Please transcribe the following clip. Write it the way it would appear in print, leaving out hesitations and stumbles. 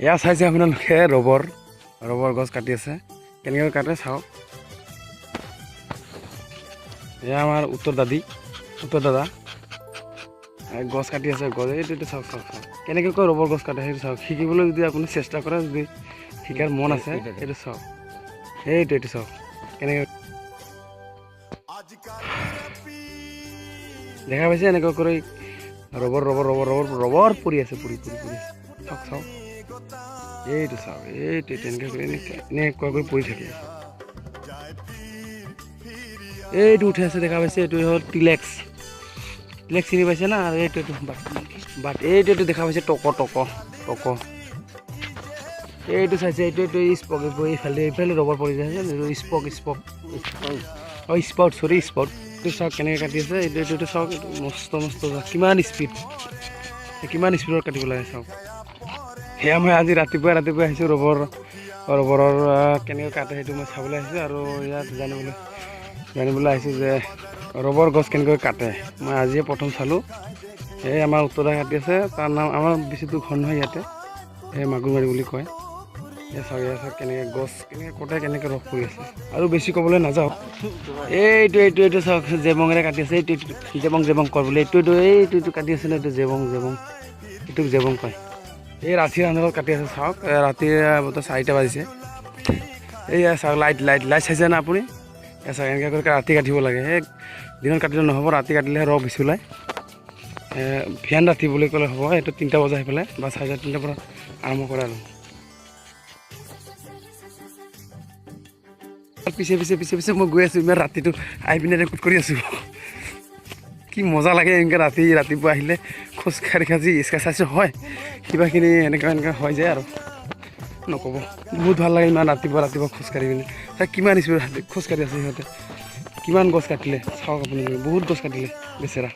এয়া চাইছে আপোনালোকে ৰবৰ গছ কাটি আছে কেনেকৈ কাটে চাওক এয়া আমাৰ উত্তৰ দাদা গছ কাটি আছে গছ এইটো চাওক কেনেকৈ ৰবৰ গছ কাটে সেইটো চাওক শিকিবলৈ যদি আপুনি চেষ্টা কৰে যদি শিকাৰ মন আছে এইটো চাওক এইটো চাওক কেনেকৈ দেখা পাইছে এনেকৈ কৰি ৰবৰ পৰি আছে পৰি চাওক এইটো চাওক এইটো তেনেকৈ কৰি এনেকুৱা কৰি পৰি থাকে এইটো উঠি আছে দেখা পাইছে এইটো হ'ল টিলেক্স চিনি পাইছে না আৰু এইটো বাট এইটো দেখা পাইছে টক এইটো চাইছে এইটো স্পক এইফালে ৰবৰ পৰি আছে স্পক স্পট এইটো চাওক কেনেকৈ কাটি আছে এইটো চাওক এইটো মস্ত কিমান স্পীডত কাটিব লাগে চাওক সেয়া মই আজি ৰাতিপুৱা আহিছোঁ ৰবৰৰ কেনেকৈ কাটে সেইটো মই চাবলৈ আহিছোঁ আৰু ইয়াত জানিবলৈ আহিছোঁ যে ৰবৰ গছ কেনেকৈ কাটে মই আজিয়ে প্ৰথম চালোঁ এই আমাৰ উত্তৰা কাটি আছে তাৰ নাম আমাৰ বেছি দূৰ ঘৰ নহয় ইয়াতে এই মাগুৰমাৰী বুলি কয় এয়া চাওক কেনেকৈ গছ কেনেকৈ কটাই কেনেকৈ ৰস পৰি আছে আৰু বেছি ক'বলৈ নাযাওঁ এইটো চাওক জেবঙেৰে কাটি আছে এইটো জেবং কয় বোলে এইটো কাটি আছে ন এইটো জেবং এইটোক জেবং কয় এই ৰাতিৰ আন্ধাৰত কাটি আছে চাওক ৰাতি 4টা বাজিছে এইয়া চাওক লাইট চাইছে না আপুনি এয়া চাওক এনেকৈ কৰি ৰাতি কাটিব লাগে সেই দিনত কাটিলে নহ'ব ৰাতি কাটিলেহে ৰস বেছি ওলায় ভিয়ান ৰাতি বুলি ক'লে হ'ব এইটো 3টা বজা আহি পেলাই বা 3:30 পৰা আৰম্ভ কৰে আৰু পিছে মই গৈ আছোঁ ইমান ৰাতিটো আহি পিনে ৰেকৰ্ড কৰি আছোঁ কি মজা লাগে এনেকৈ ৰাতিপুৱা আহিলে খোজকাঢ়ি এক্সাৰচাইজ হয় কিবাখিনি এনেকুৱা হৈ যায় আৰু নক'ব বহুত ভাল লাগে ইমান ৰাতিপুৱা খোজকাঢ়ি পিনে কিমান স্পীডত খোজকাঢ়ি আছে সিহঁতে কিমান গছ কাটিলে চাওক আপুনি বহুত গছ কাটিলে বেচেৰা